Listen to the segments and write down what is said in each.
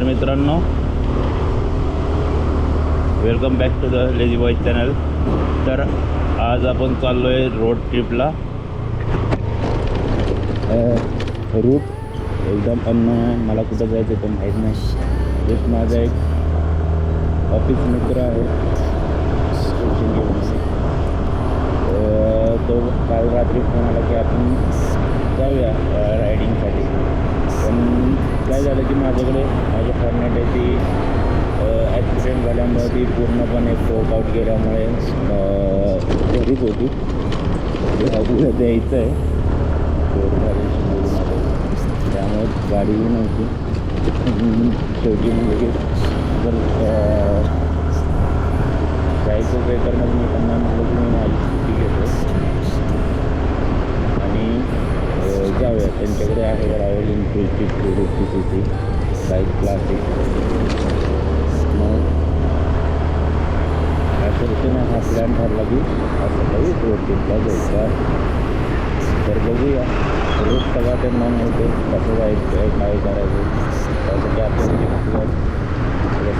तर मित्रांनो, welcome back to the lazy boy channel. तर आज आपण चाललो आहे रोड ट्रिपला. रूट एकदम पण मला कुठं जायचं पण माहीत नाही. एक माझा एक ऑफिस मित्र आहे, तो काल रात्री फोन आला की आपण जाऊया रायडिंगसाठी. पण काय झालं की माझ्याकडे माझ्या फॉर्मॅट आहे ती ॲक्सिडेंट झाल्यामुळे ती पूर्णपणे फोक आउट गेल्यामुळे घरीच होती. उद्या द्यायचं आहे, त्यामुळे गाडीही नव्हती. शेवटी म्हणजे जर जायचं आहे तर मग मी त्यांना म्हटलं की मी माझी स्कूटी घेतो आणि जाऊया. त्यांच्याकडे आहे रॉयल एनफील्डची 350cc बाईक क्लासिक. मग अशा रीतीने हा प्लॅन ठरला की असं काही रोड ट्रिपला जायचा. तर बघूया रोड सगळा त्यांना माहिती आहे कसं जायचं काय करायचं. त्यासाठी आपल्याला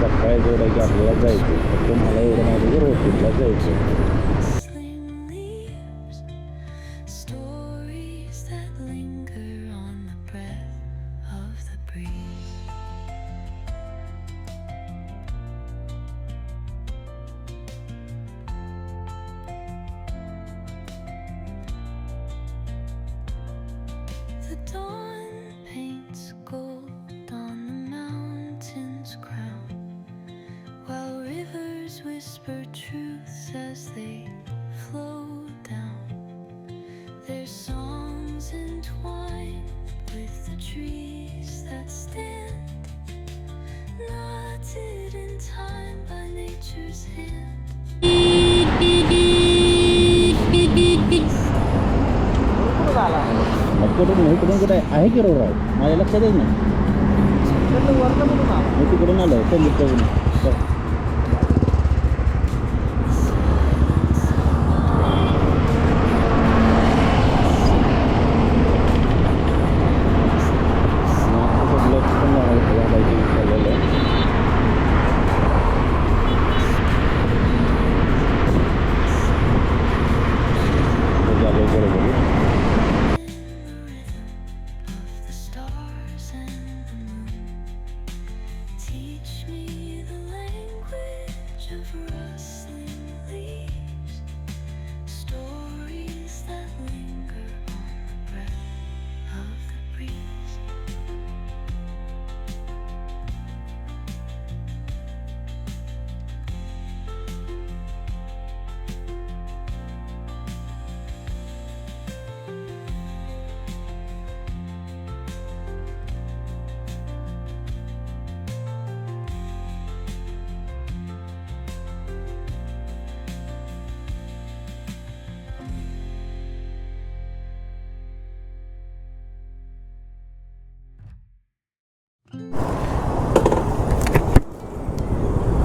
सकाळी जोड आहे की आपल्याला जायचं. फक्त मला एवढं माहिती की रोड ट्रिपला जायचं. The dawn paints gold on the mountain's crown, while rivers whisper truths as they flow down. Their songs entwined with the trees that stand, knotted in time by nature's hand. कुठून कुठे आहे की road आहे माझ्या लक्षातच नाही. मी तिकडून आलो संगीतकडून.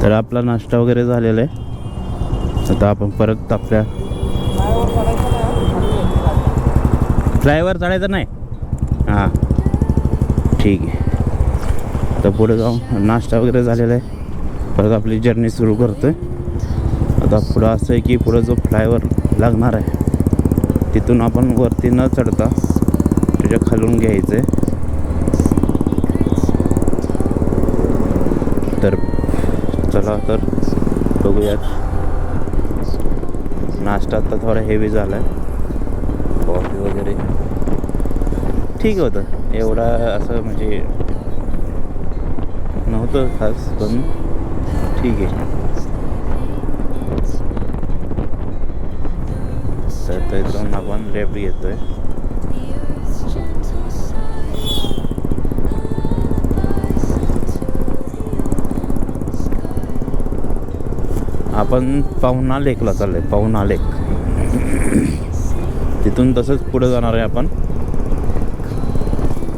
तर आपला नाश्ता वगैरे झालेला आहे. आता आपण परत आपल्या फ्लायवर चढायचं नाही. हां ठीक आहे. तर पुढे जाऊन नाश्ता वगैरे झालेला आहे. परत आपली जर्नी सुरू करतो आहे. आता पुढं असं आहे की पुढं जो फ्लायवर लागणार आहे तिथून आपण वरती न चढता त्याच्या खालून घ्यायचं आहे. तर चला तर बघूयात. नाश्ता आता थोडा हेवी झाला आहे. कॉफी वगैरे ठीक होतं, एवढा असं म्हणजे नव्हतं खास, पण ठीक आहे. तर इथून आपण लेफ्ट घेतोय. आपण पाहुणा लेकला चाललोय. पाहुणा लेक तिथून तसंच पुढे जाणार आहे. आपण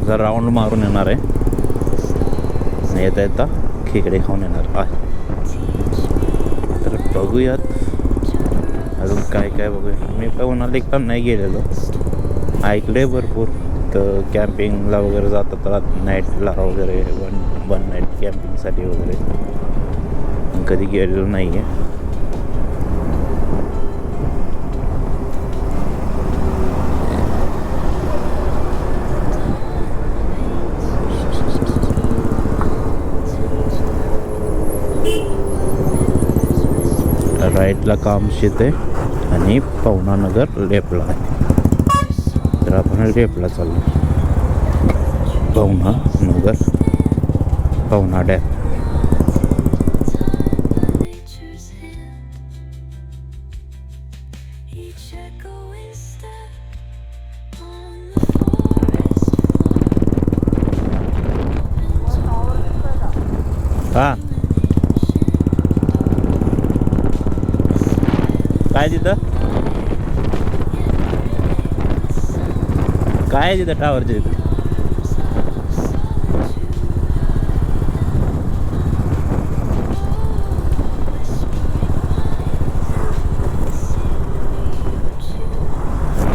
जरा राऊंड मारून येणार आहे. येता येता खेकडे खाऊन येणार आहे. तर बघूयात अजून काय काय बघूया. मी पाहुणा लेक पण नाही गेलेलो, ऐकले भरपूर. इथं कॅम्पिंगला वगैरे जातात नाईटला वगैरे वन नाईट कॅम्पिंगसाठी वगैरे कधी गेलेलो नाही आहे. राईटला कामशेत आहे आणि पवनानगर लेपला आहे. तर आपण लेपला चाललो. Pavananagar Pavana dam. nature's hand. Each echoing step on the forest floor. हा काय तिथं काय आहे तिथं टावरच्या तिथं?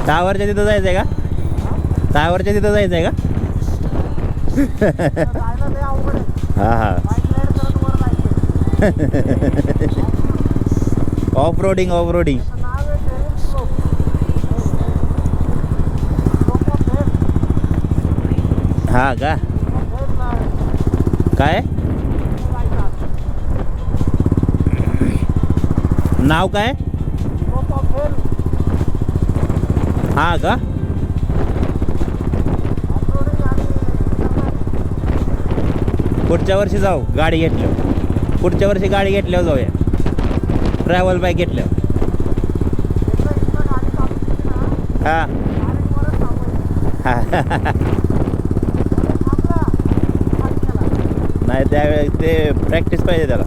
टावरच्या तिथं जायचं आहे का? टावरच्या तिथं जायचं आहे का? हा हा ऑफ रोडिंग हा का काय नाव काय हा का पुढच्या वर्षी जाऊ गाडी घेतल्यावर. पुढच्या वर्षी गाडी घेतल्यावर जाऊया ट्रॅव्हल बाईक घेतल्यावर. हा नाही त्यावेळी ते प्रॅक्टिस पाहिजे त्याला.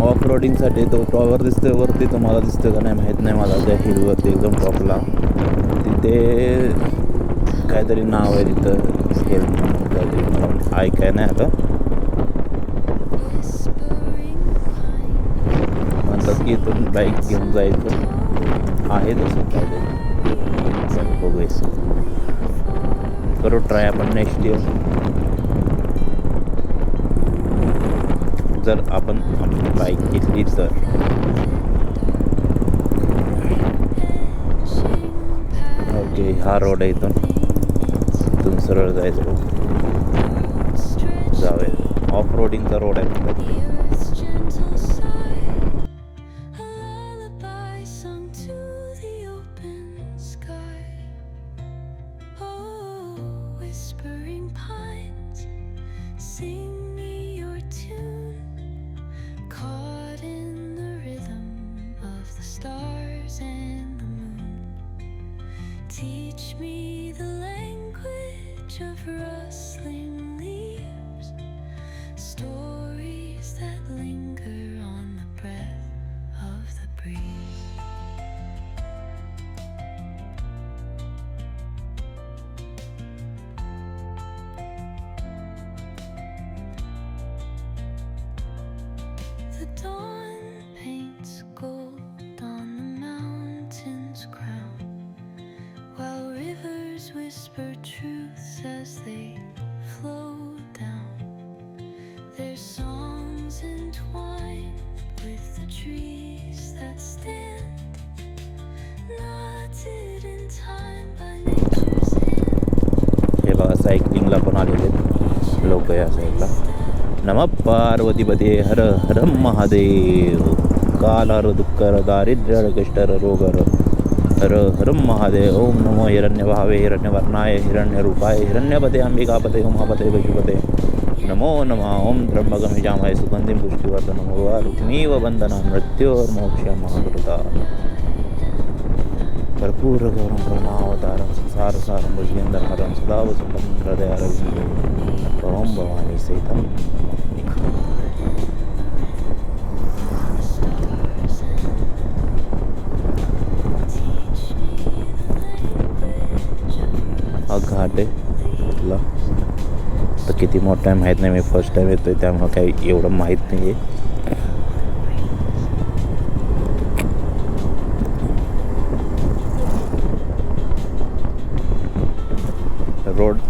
ऑफ रोडिंगसाठी तो टॉवर दिसतोय वरती, तुम्हाला दिसतोय का नाही माहीत नाही मला. त्या हिलवरती एकदम टॉपला तिथे काहीतरी नाव आहे तिथं स्केल काहीतरी मला ऐकाय नाही आलं. म्हणतात की इथून बाईक घेऊन जायचं आहे तसं काहीतरी. बघूया करू ट्राय आपण नेक्स्ट इयर जर आपण आपली बाईक घेतली तर. ओके हा रोड आहे इथून सरळ जायचं. जाऊया ऑफ रोडिंगचा रोड आहे. Teach me the language of rustling leaves, stories that linger on the breath of the breeze. The dawn paints gold on the mountain's crown, while rivers whisper truths as they flow down. Their songs entwined with the trees that stand, knotted in time by nature's hand. हे बघा सायकलिंगला पण आलेले लोक या साईडला. नमः पार्वतीपते हर हर महादेव. कालहर दुःखर दारिद्र्य कष्टर रोगर हर हर महादेव. ओम नमो हिरण्यभावे हिरण्यवर्णाय हिरण्यरूपाय हिरण्यपते अंबिकापते उमापते पशुपते नमो नमः. ओम त्र्यंबकं यजामहे सुगन्धिं पुष्टिवर्धनम् उर्वारुकमिव बन्धनान् मृत्योर्मोक्षयमामृता. कर्पूरगौरं करुणावतारं संसारसारं भुजगेन्द्रहरं सदा वसन्तं हृदयारविन्दे त्वं भवानी सहितं हा घाट आहे इथला. तर किती मोठा आहे माहीत नाही, मी फर्स्ट टाईम येतो आहे त्यामुळं काही एवढं माहीत नाही आहे.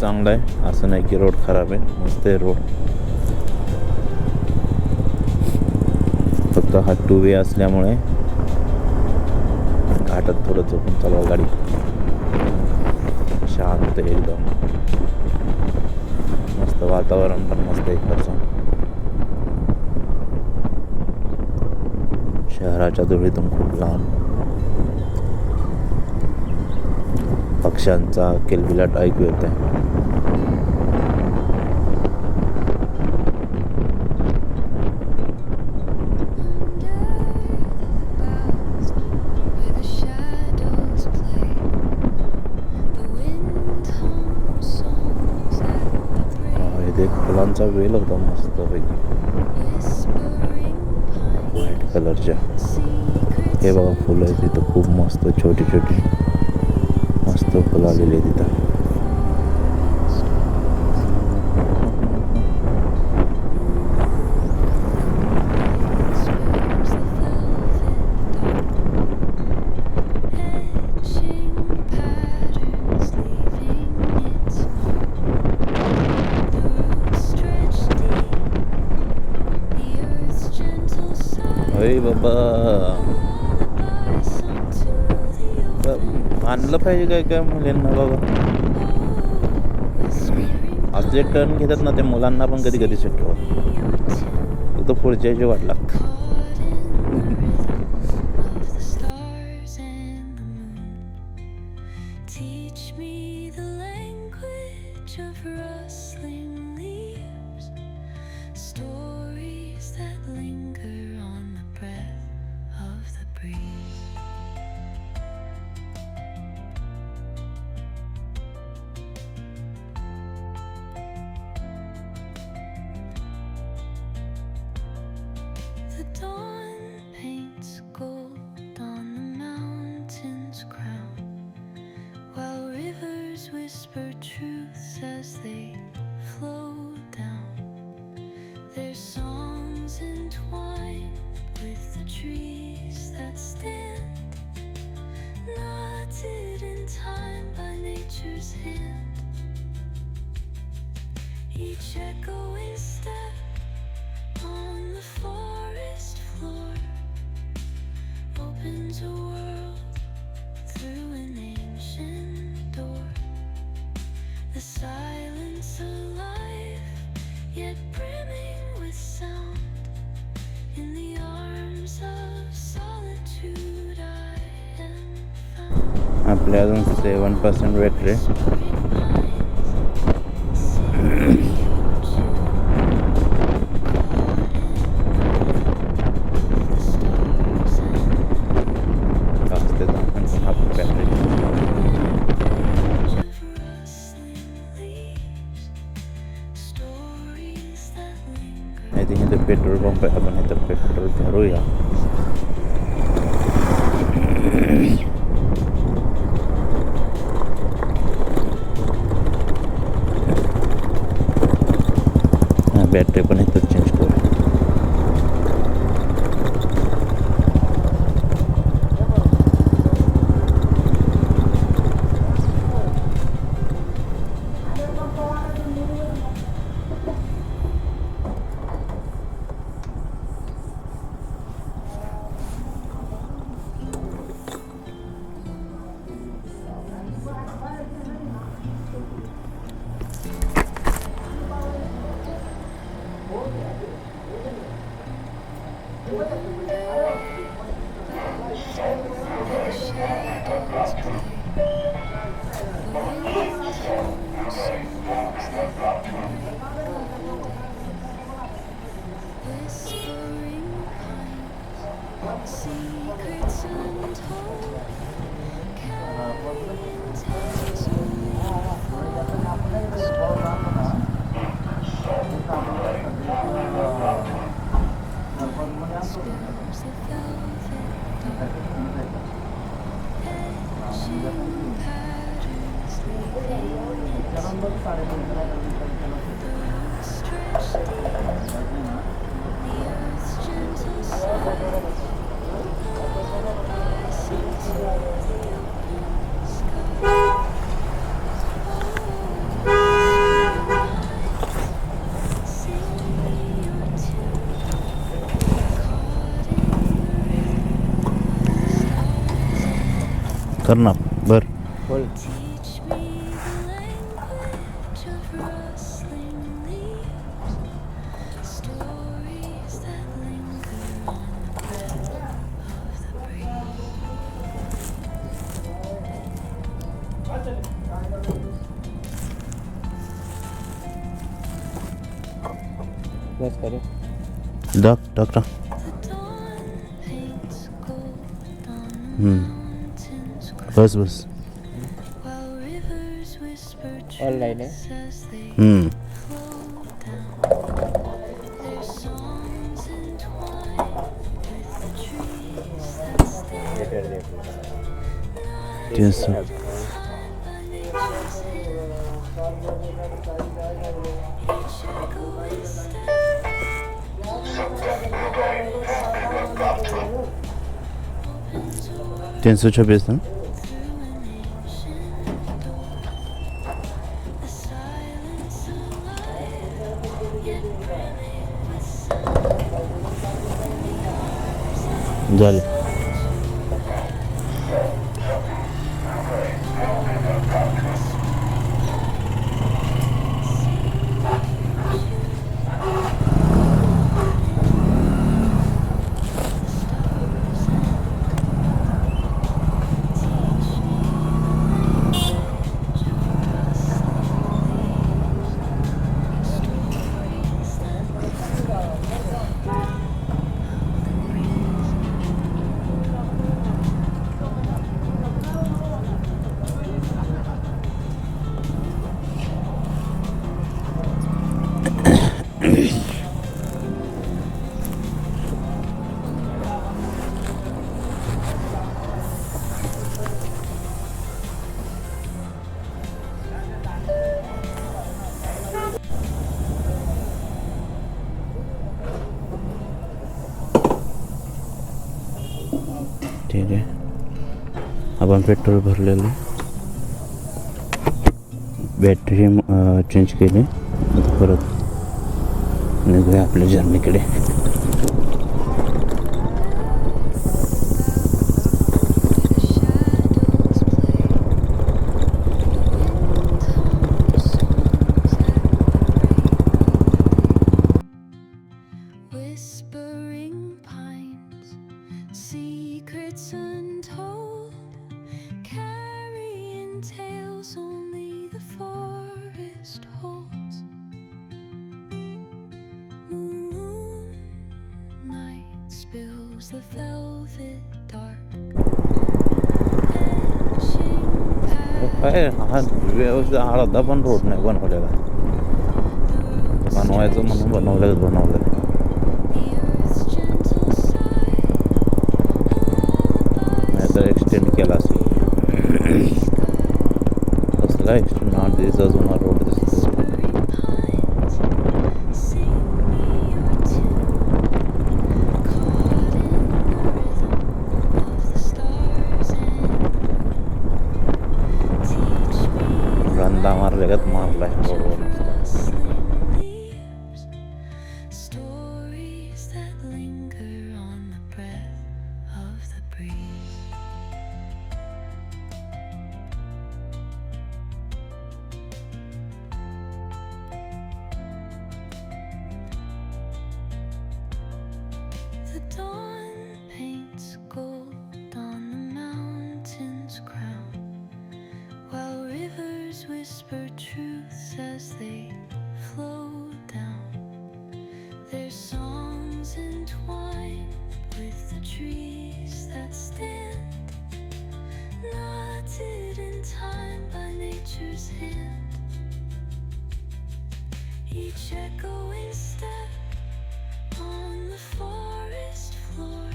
चांगला आहे, असं नाही की रोड खराब आहे, मस्त आहे रोड. फक्त हा 2 वे असल्यामुळे घाटात थोडं जपून चालवा गाडी. शांत आहे एकदम, मस्त वातावरण पण मस्त आहे इकडचं. शहराच्या धुळीतून खूप लांब पक्ष्यांचा किलबिलाट ऐकू येत आहे. Where the shadows play, the wind hums songs at the break, इथे फुलांचा वेल होता मस्त पैकी whispering pines, व्हाईट कलरच्या. secrets हे बघा फुलं आहेत तिथं खूप मस्त, छोटी छोटी मस्त फुलं आलेली आहे तिथं. अरे बाबा, आणलं पाहिजे काय काय मुलींना बाबा. आज जे टर्न घेतात ना ते मुलांना पण कधी कधी शक्य होत, फक्त पुढच्या याची वाट लागते. Teach me the language of rustling leaves, stories that linger on the breath of the breeze. The dawn paints gold on the mountain's crown, while rivers whisper truths as they flow down. Their songs entwined with the trees that stand, knotted in time by nature's hand. Each echoing step on the forest floor opens a world through an ancient door. The silence alive, yet brimming with sound. In the arms of solitude I am found. आपल्या अजून 7% battery. I think इथं petrol pump आहे, आपण इथं petrol भरूया. Battery पण इथं change करू. Secrets untold, carrying tales of spills of velvet dark, etching patterns leaving its roots stretched deep, the earth's gentle sighs. कर ना बर. बोल. Teach me the language of rustling leaves, stories that linger on the breath of the breeze. बस करे. टाक टाक टाक. The dawn paints gold on the हम्म. mountains bus bus. while rivers whisper Online, eh? truths as they हम्म. flow down. Their songs entwined with the trees that stand Later, later. तेच. by nature's hand. Each echo is step opens a world 326 ना. through an ancient door. The silence alive, yet brimming with sound. झाले. ठीक आहे. आपण petrol भरलेलं, battery change केली. आता परत निघूया आपल्या जर्नीकडे. Whispering pines, secrets untold, carrying tales only the forest holds. Moonlight spills the velvet dark, etching paths काय हा व्यवस्थित अर्धा पण रोड नाही बनवलेला. बनवायचं म्हणून बनवलं. the earth's gentle sigh, नाही तर एक्सटेंड केला असेल. कसं काय एक्सटेंड आठ दिवस अजून रोड दिसतो. whispering pines, sing me your tune, caught in the rhythm of the stars and teach me रंदा मारल्यागत मारलाय रोडवर. rustling leaves, stories that linger on the breath of the breeze. The dawn paints gold on the mountain's crown, while rivers whisper truths as they flow down. Their songs entwined with the trees that stand, knotted in time by nature's hand. Each echoing step on the forest floor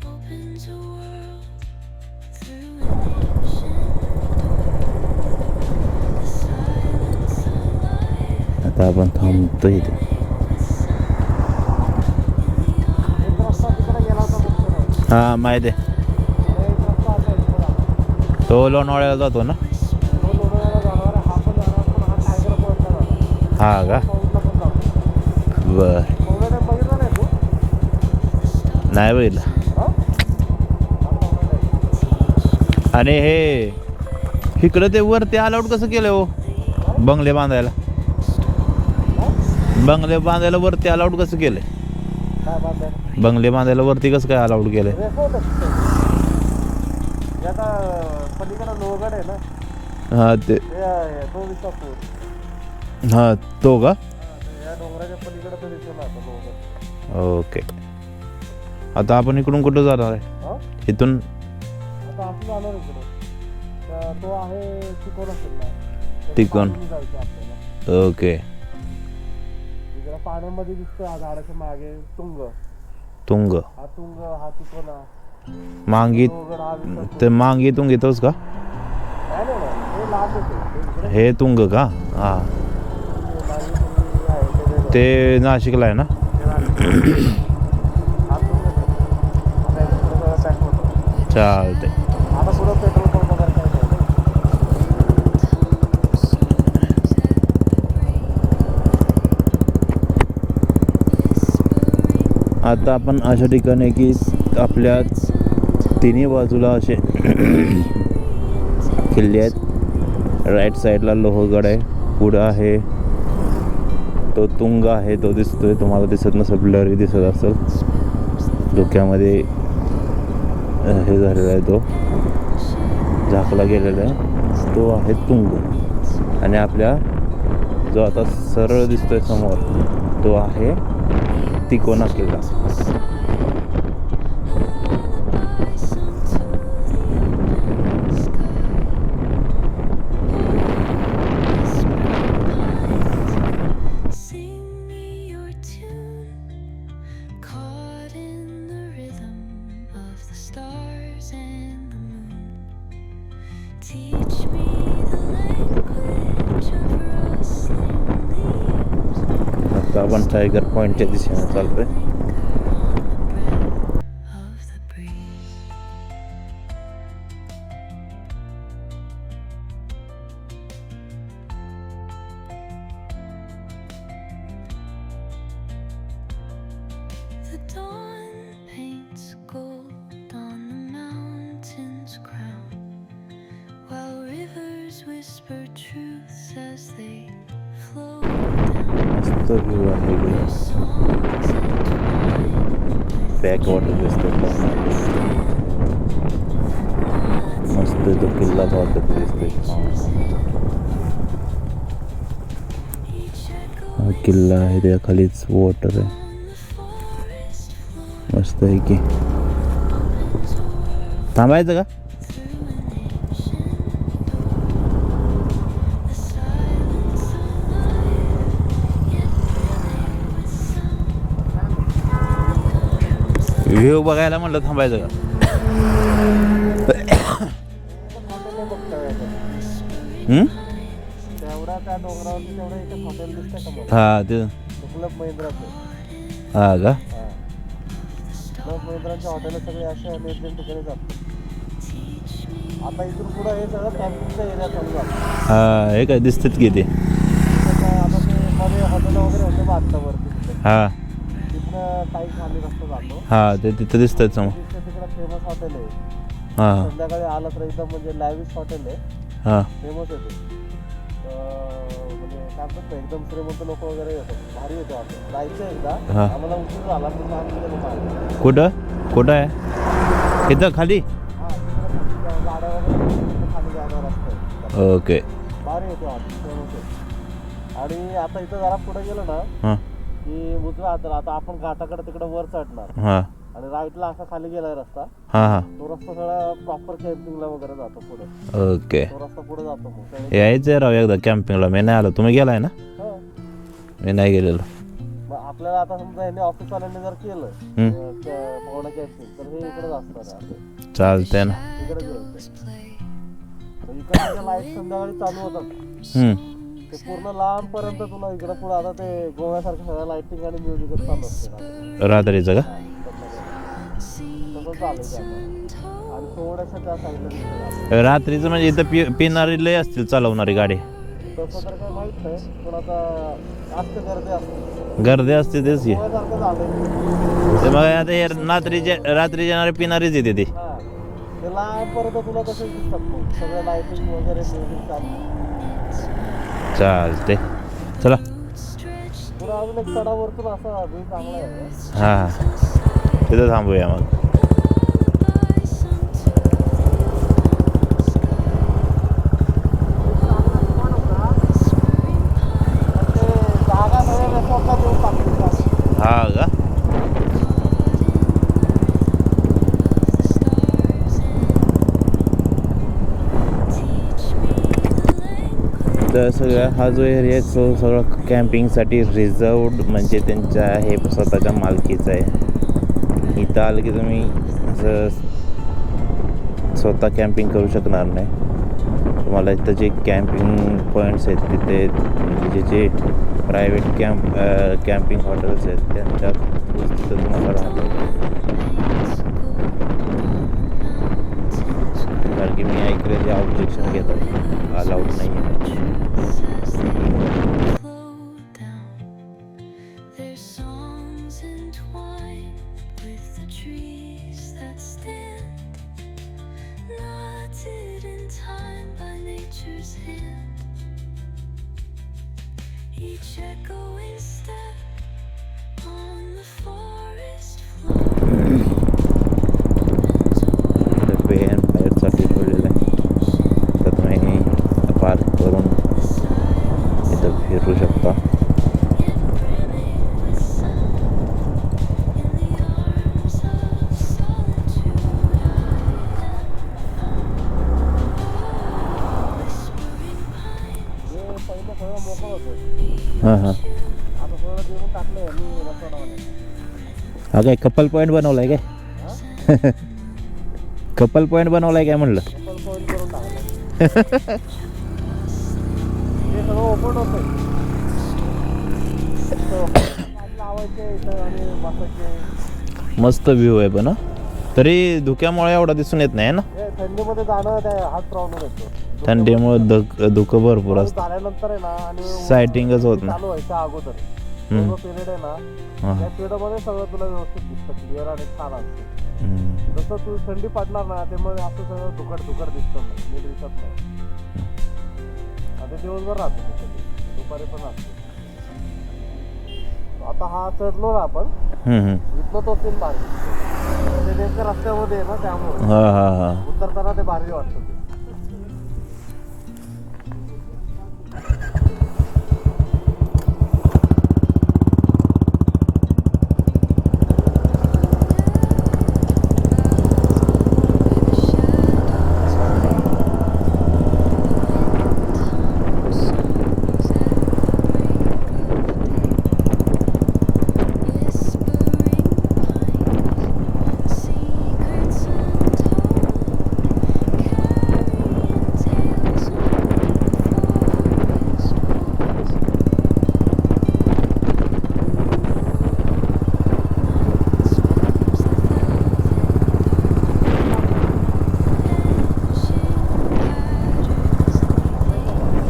opens a world through an ancient door. The silence alive, आता आपण थांबतो इथे. with sound in the arms हा माहिती आहे. तो लोणावळ्याला जातो ना. हा का बर. नाही बघितलं. आणि हे इकडं ते वरती अलाउड कसं केलं हो बंगले बांधायला वरती अलाउड कसं केलंय काय बांधायला बंगले बांधायला वरती कसं काय अलाउड केलंय रेसॉर्ट आता पलीकडे लोहगड आहे ना हां ते तो विसापूर हां तो का या डोंगराच्या पलीकडे तो दिसतो ना आता लोहगड ओके आता आपण इकडून कुठं जाणार आहे हा इथून आता आपण जाणार इकडे तो आहे चिकोन असेल ना चिकोन. जायचं आपल्याला ओके इकडे पाण्यामध्ये दिसतो हा झाडाच्या मागे तुंग तुंग हा तुंग हा चिकोना मांगी लोहगड हा विसापूर. ते मांगी तुंग येतोच का नाही नाही नाही, हे लांब येते हे तुंग का हां ते नाशिकला आहे ना चालते आता पुढं पेट्रोल पंप वगैरे काय नाही. आता आपण अशा ठिकाणी की आपल्या तिन्ही बाजूला असे किल्ले आहेत राईट साईडला लोहगड आहे पुढं आहे तो तुंग आहे तो दिसतोय तुम्हाला दिसत नसेल ब्लरी दिसत असेल डोक्यामध्ये हे झालेला आहे तो झाकला गेलेला आहे तो आहे तुंग आणि आपल्या जो आता सरळ दिसतोय समोर तो आहे तिकोना किल्ला Sing me your tune, caught in the rhythm of the stars and the moon. Teach me the language of rustling leaves. आता आपण टायगर पॉईंटच्या दिशेने चालतोय Of the breeze. The dawn paints gold on the mountain's crown, while rivers whisper truths as they flow down. मस्त view आहे इकडे Songs entwined back water दिसतोय मस्त तो किल्ला वाटत दिसतोय each echo हा किल्ला आहे त्या खालीच वॉटर आहे on the forest floor मस्त आहे की थांबायचं का through an ancient door. The silence alive, yet filling with sound. View बघायला म्हणलं थांबायचं का हॉटेल बघता येतं. हम्म? तेवढा त्या डोंगरावरती तेवढं एकच हॉटेल दिसतं का मग हा ते क्लब महिंद्राचं हा का हा क्लब महिंद्राचे हॉटेल सगळे असे आणि एक दोन ठिकाणी जातात आता इथून पुढं हे सगळं कॅम्पिंगचा एरिया चालू झाला हा हे काय दिसतात की ते आता ते मध्ये हॉटेल वगैरे होते बांधतावरती तिथे हा तिथनं काही खाली रस्ता जातो हा ते तिथं दिसतात समोर तिथे तिकडं फेमस हॉटेल आहे हा संध्याकाळी आलं तर एकदम म्हणजे लॅविश हॉटेल आहे हा फेमस आहे ते म्हणजे काय म्हणतात ना एकदम श्रीमंत लोक वगैरे येतात भारी येतो हॉटेल जायचं एकदा हा. आम्हाला उशीर झाला मी आम्ही गेलो मागे कुठं आहे इथं खाली हा तिकडे गाड्या वगैरे तिकडे खाली जायला रस्ता आहे ओके भारी येते हॉटेल फेमस आहे आणि आता इथं जरा पुढे गेलो ना हां की उजव्या हाताला आता आपण घाटाकडे तिकडे वर चढणार हां आणि राईटला असा खाली गेलाय रस्ता हां हां तो रस्ता सगळा प्रॉपर कॅम्पिंगला वगैरे जातो पुढे ओके तो रस्ता पुढे जातो मग त्याने- यायचं राव एकदा कॅम्पिंगला मी नाही आलो तुम्ही गेलाय ना हा. मी नाही गेलेलो मग आपल्याला आता समजा ह्यांनी ऑफिसवाल्यांनी जर केलं पवना कॅम्पिंग तर हे इकडेच असणार आहे असं. चालतंय ना इकडेच यायचं इकडे लाईट संध्याकाळी चालू होतात हम्म. ते पूर्ण लांबपर्यंत तुला इकडे पुढे आता ते गोव्यासारखं सगळं लाईटिंग आणि म्युझिकच चालू असते रात्रीचं का तसं चालायचं आता. आणि थोड्याशा त्या साईडला दिसतं रात्रीचं म्हणजे इथं पिणारी लय असतील चालवणारी गाडी तसं तर काय माहित नाही पण आता जास्त गर्दी असते गर्दी असते तेच की गोव्यासारखं झालंय ते मग आता हे रात्री येणारे पिणारीच येते ती हा ते लांबपर्यंत तुला तसेच दिसतात मग सगळं लाईटिंग वगैरे म्युझिक चालू. चालते चला. पुढे अजून एक चढावरतून असा व्ह्यू चांगला आहे. हां तिथं थांबूया मग. ते जागा सगळ्या रेसॉर्टला देऊन टाकली. हा का तर सगळा हा जो एरिया आहे तो सगळं कॅम्पिंगसाठी रिझर्वड म्हणजे त्यांच्या हे स्वतःच्या मालकीचा आहे. इथं आलं की तुम्ही असं स्वतः कॅम्पिंग करू शकणार नाही. तुम्हाला इथं जे कॅम्पिंग पॉईंट्स आहेत तिथे म्हणजे जे प्रायव्हेट कॅम्पिंग हॉटेल्स आहेत त्यांच्या तिथं तुम्हाला राहतं. कारण की मी ऐकलं ते ऑब्जेक्शन घेतात अलाउड नाही आहे. Their songs entwine with the trees that stand, knotted in time by nature's hand. Each echoing step on the forest floor opens पे बाहेरसाठी ठेवलेलं आहे तर तुम्ही पार्क करून इथं फिरू शकता. पहिलं सगळं मोकळं होतं. हां हां आता सगळं देऊन टाकलंय मी रेसॉर्टमध्ये. हा काय कपल पॉईंट बनवलाय काय? कपल पॉईंट बनवलाय काय म्हणलं? कपल पॉईंट करून टाकलं. ते सगळं ओपन होतं. लावायचे इथं आणि बसायचे. मस्त व्ह्यू आहे पण तरी धुक्यामुळे एवढा दिसून येत नाही ना. हे थंडीमध्ये जाणं त्या हाच प्रॉब्लेम येतो. थंडीमुळे धुकं भरपूर असतं. झाल्यानंतर आहे ना आणि सायटिंगच होत नाही. चालू व्हायच्या अगोदर हम्म. पिरियड आहे ना हां. त्या पिरियडमध्ये सगळं तुला व्यवस्थित दिसतं क्लिअर आणि छान असतं. हम्म. जसं तू थंडी पडणार ना ते मग असं सगळं धुकट दिसतं नीट दिसत नाही. आता दिवसभर राहतो तिथे, दुपारी पण राहतो. आता हा चढलो ना आपण इथलं तो सीन भारी दिसतो. ते नेमकं रस्त्यामध्ये आहे ना त्यामुळे हां हां हां उतरताना ते भारी वाटतं ते.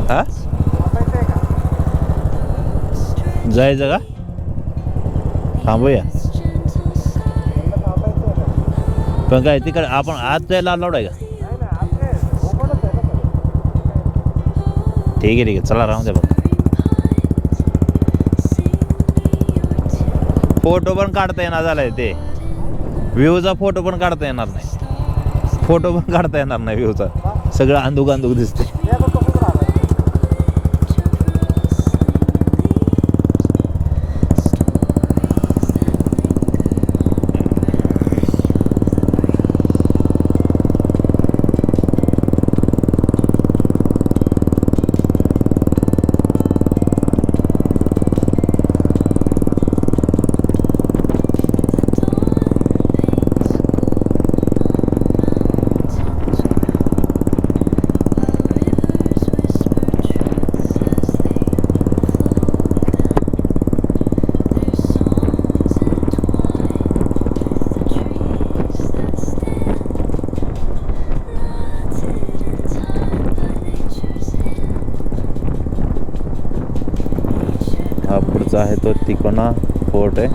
हा जायचं का? थांबूया पण काय तिकडे आपण आत जायला अलाउड आहे का? ठीक आहे चला राहू द्या बघ. फोटो पण काढता येणार झालाय ते व्ह्यूचा फोटो पण काढता येणार नाही. फोटो पण काढता येणार नाही व्ह्यूचा. सगळं अंधुक अंधुक दिसते. हा पुढचा आहे तो तिकोना फोर्ट आहे.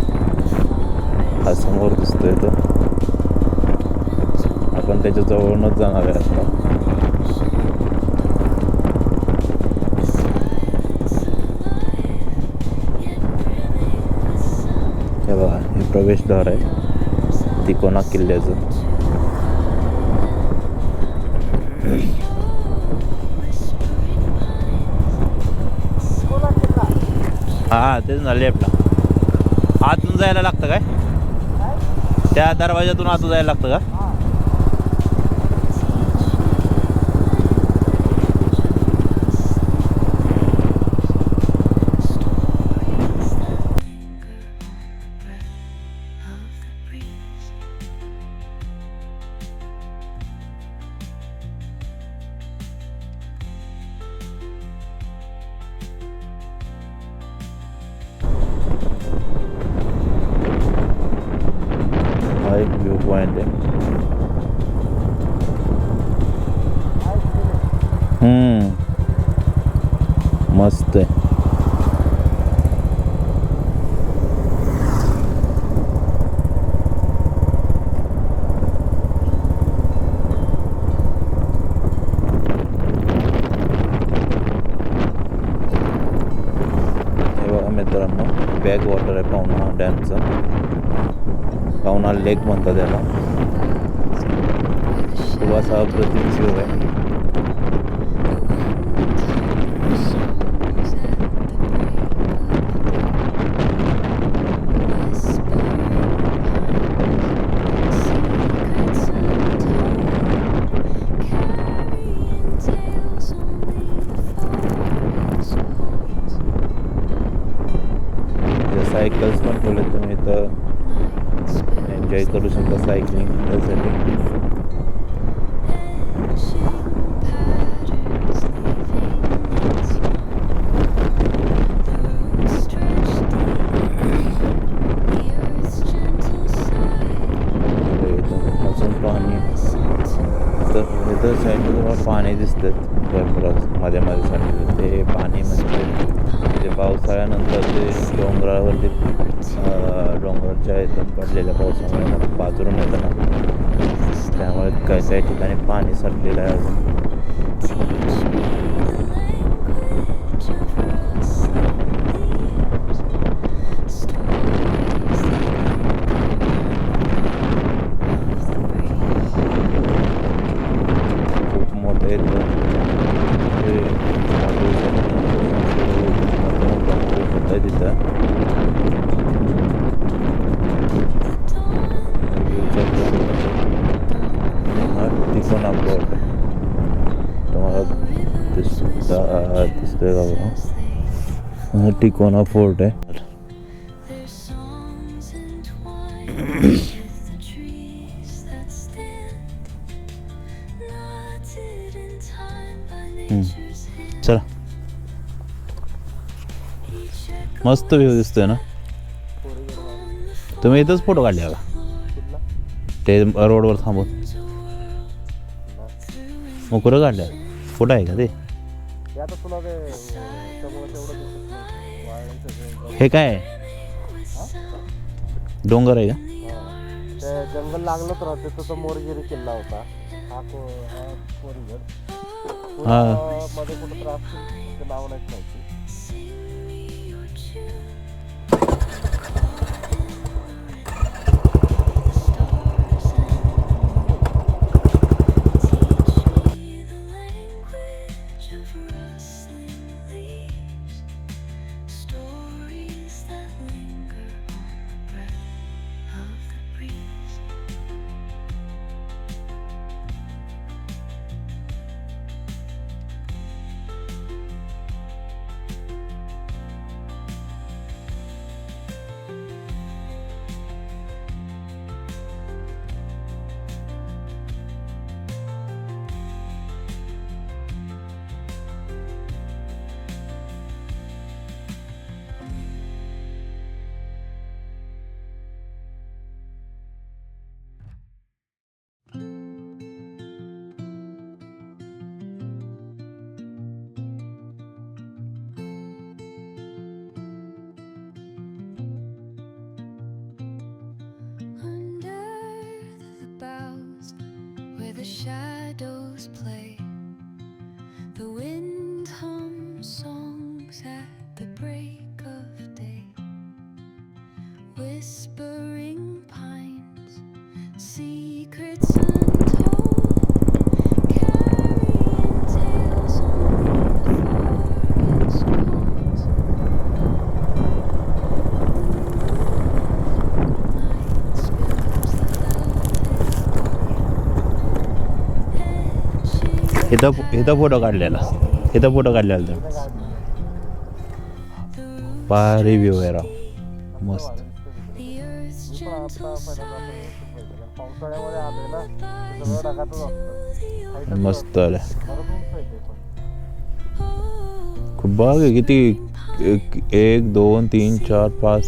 हा समोर दिसतोय तो. आपण आपण त्याच्या जवळूनच जाणार आहे आता. हे बघा, हे प्रवेशद्वार आहे तिकोना किल्ल्याचं. हा तेच ना, लेफ्टला आतून जायला लागतं काय? त्या दरवाजातून आतून जायला लागतं का? हा एक व्ह्यू पॉइंट आहे. मस्त आहे. हे बघा मित्रांनो, बॅक वॉटर आहे पावना डॅमचं. पावना लेक म्हणतात त्याला. खूप असा अप्रतिम व्ह्यू आहे. सायकल्स पण ठेवले तुम्ही इथं, एन्जॉय करू शकता सायकलिंग त्यासाठी. अजून पाणी तर इथं साईडला तुम्हाला पाणी दिसतात भरपूर मध्ये मध्ये साईडला. ते पाणी म्हणजे पावसाळ्यानंतर ते डोंगरावरती डोंगराच्या इथून पडलेल्या पावसामुळे पाझरून येतं ना, त्यामुळे काही काही ठिकाणी पाणी साठलेलं आहे अजून. खूप मोठं येतं ते तिथं. तिकोना फोर्ट तुम्हाला दिसतोय का बघा, तिकोना फोर्ट आहे. Their songs entwined with the trees that stand, knotted in time by nature's hand. चला, Each echo मस्त व्ह्यू दिसतोय ना. तुम्ही इथंच फोटो काढले का ते रोडवर थांबून? मग कुठं काढल्या? फोटो आहे का ते? ते आता तुला ते त्यामुळे तेवढं दिसत नाही. वाळलं सगळं. हे काय आहे? डोंगर आहे का? ते जंगल लागलंच राहते. तो मोरगिरी किल्ला होता. हा कोरीगड. हा. मध्ये कुठं त्रास ते नाव नाही माहिती. इथं फोटो काढलेला तर भारी व्ह्यू आहे राव मस्त. The earth's मी पण आता gentle पहिल्यांदा असं sigh व्यवस्थित बघितलं. कारण पावसाळ्यामध्ये आलोय ना ते सगळं ढगातच असतं. हाईटच मस्त नसतं. आलं. बरंच उंच आहे ते पण. खूप बघ किती 1 2 3 4 5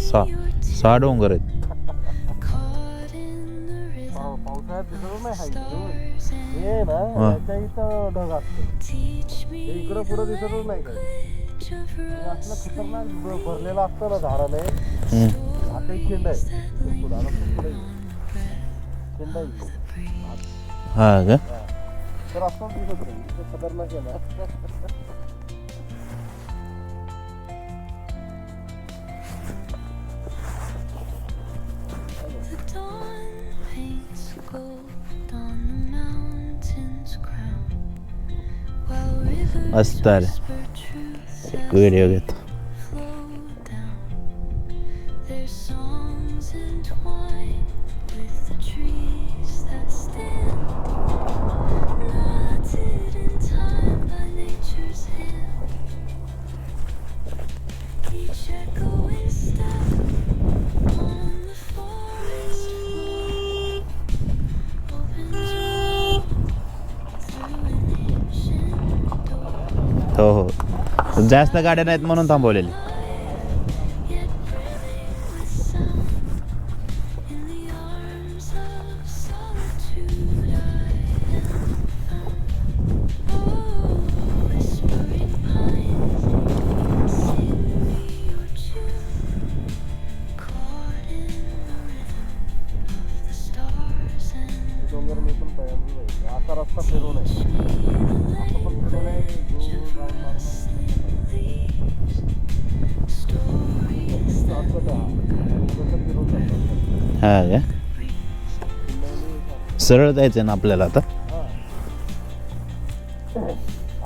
6 डोंगर आहेत. caught in the rhythm पावसाळ्यात दिसत नाही हाईट stars and हे ना हा. याच्या इथं ढग असतं. teach me ते इकडं पुढं दिसतच नाही काय. language of हे असलं खतरनाक भरलेलं असतं ना झाडाने. हम्म. आता एक खिंड आहे इथून पुढं आता खूप पुढे खिंड आहे इथं. हा का हा. तर असं दिसत नाही इथं खतरनाक आहे ना. The dawn paints gold on the mountain's crown, while rivers मस्त आलं. whisper truths as व्हिडिओ घेतो. flow down. Their songs entwined with the trees that stand, knotted in time by nature's hand. Each echoing step on the forest floor opens up through an ancient door. हो हो जास्त गाड्या नाहीत म्हणून थांबवलेली. Yet brimming with sound, in the arms of solitude I am found. Oh, whispering pines, sing me your tune, caught in the rhythm of the stars and डोंगर मी पण पहिल्यांदाच बघितलं. असा रस्ता फिरून आहे असं पण फिरून आहे गोल राऊंड मारून stories that shortcut आहे हा. आणि कसं फिरून जातो. हा का सरळ जायचं ना आपल्याला आता. हा.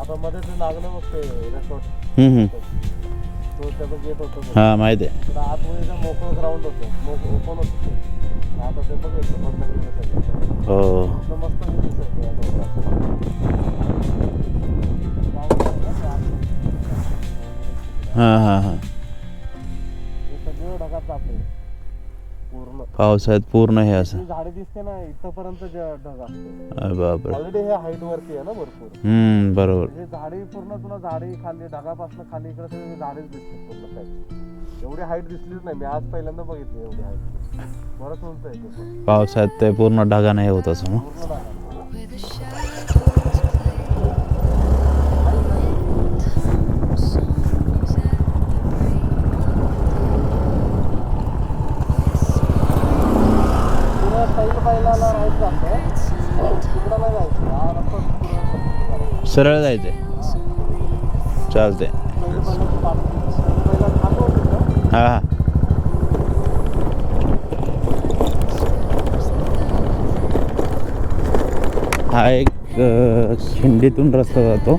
आता मध्ये ते लागलं मग ते रेसॉर्ट हम्म. तो त्याचं गेट होतं हा माहिती आहे. तर आतमध्ये ते मोकळं ग्राउंड होतं ओपन होतं ते. आता ते बघायचं बंद केलं सगळं. हो इथनं मस्त view दिसायचं या डोंगरात. हा हा हा हे सगळं ढगात जाते पूर्ण. पावसाळ्यात पूर्ण हे असं. ही झाडे दिसते ना इथपर्यंत जे ढग असते. अरे बापरे. ऑलरेडी हे हाईट वरती आहे ना भरपूर. बरोबर. हे झाडे पूर्ण तुला झाडे खाली ढगापासून खाली इकडे सगळे झाडेच दिसते पूर्ण काय. एवढी हाईट दिसलीच नाही मी आज पहिल्यांदा बघितली एवढी हाईट. बरंच उंच आहे ते पण. पावसाळ्यात ते पूर्ण ढगाने हे होत असं मग. पूर्ण ढगात. where the shadows play. Wind hums songs at the पुन्हा साईड पाहिला राहायचं जातं तिकडं नाही जायचं. हा रस्ता पूर्ण सरळ जायचंय. चालतंय. पहिला थांबव तिथं. हा हा हा एक खिंडीतून रस्ता जातो.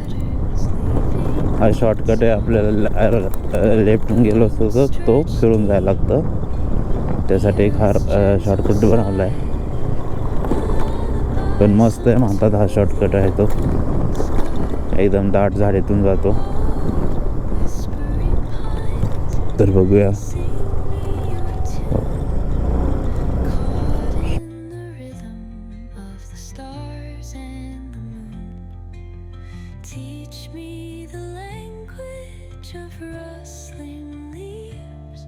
हा शॉर्टकट आहे. आपल्याला लेफ्टून गेलो असतो तर तो फिरून जायला लागतं. त्यासाठी एक हा शॉर्टकट बनवला आहे. पण मस्त आहे म्हणतात हा शॉर्टकट आहे तो. एकदम दाट झाडीतून जातो. तर बघूया. in the rhythm of the stars and the moon. Teach me the language of rustling leaves,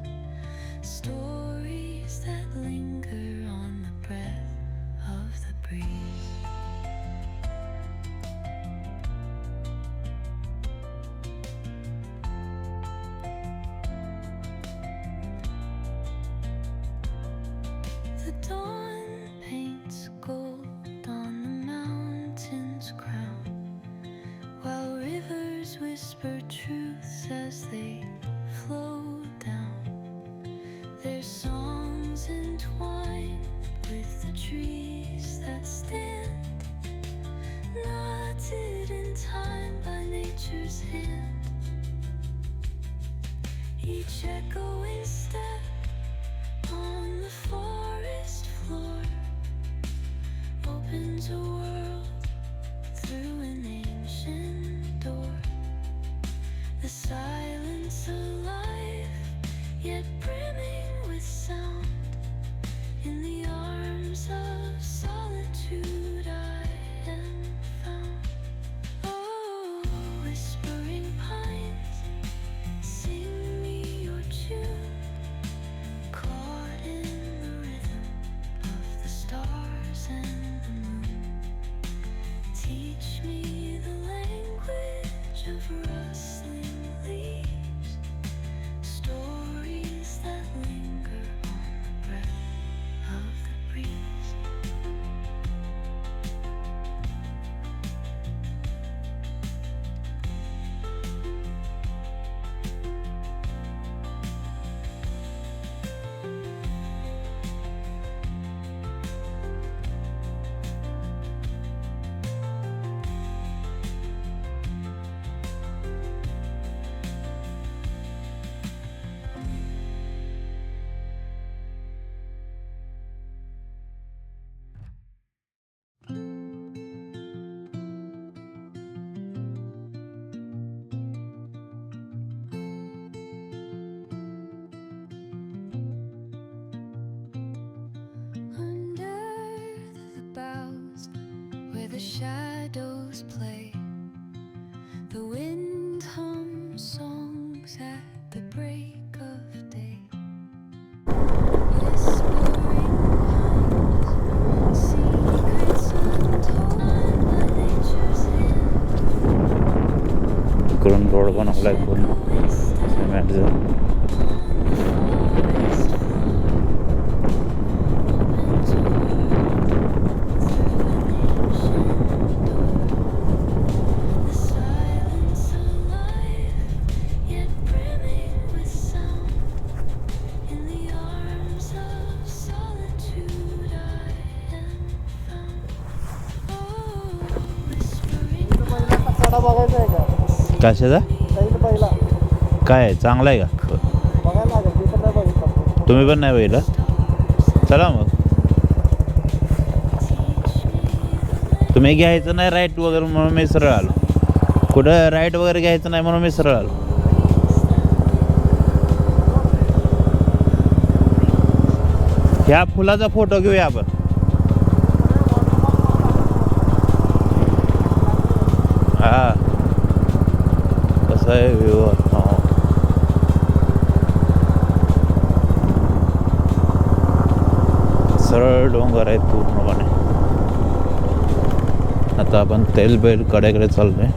stories that linger on the breath of the breeze. The dawn paints gold on the mountain's crown, while rivers whisper truths as they flow down. Their songs entwined with the trees that stand, knotted in time by nature's hand. Each echoing step on the forest floor the shadows play. The wind hums songs at the break of day. Whispering pines, secrets untold by nature's hand. इकडून road बनवलाय पूर्ण सिमेंटचा. The silence alive, yet brimming with sound. In the arms of solitude I am found. Oh, whispering कडा बघायचा आहे का कशाचा सैल पहिला काय आहे? चांगला आहे का? बघायला लागेल मी पण नाही बघितलं. तुम्ही पण नाही बघितलं? चला मग. तुम्ही घ्यायचं नाही राईट वगैरे म्हणून मी सरळ आलो. कुठं राईट वगैरे घ्यायचं नाही म्हणून मी सरळ आलो. ह्या फुलाचा फोटो घेऊया आपण. हा कसं आहे व्ह्यू. सरळ डोंगर आहेत पूर्णपणे. आता आपण तेलबेल कडेकडे चाललोय.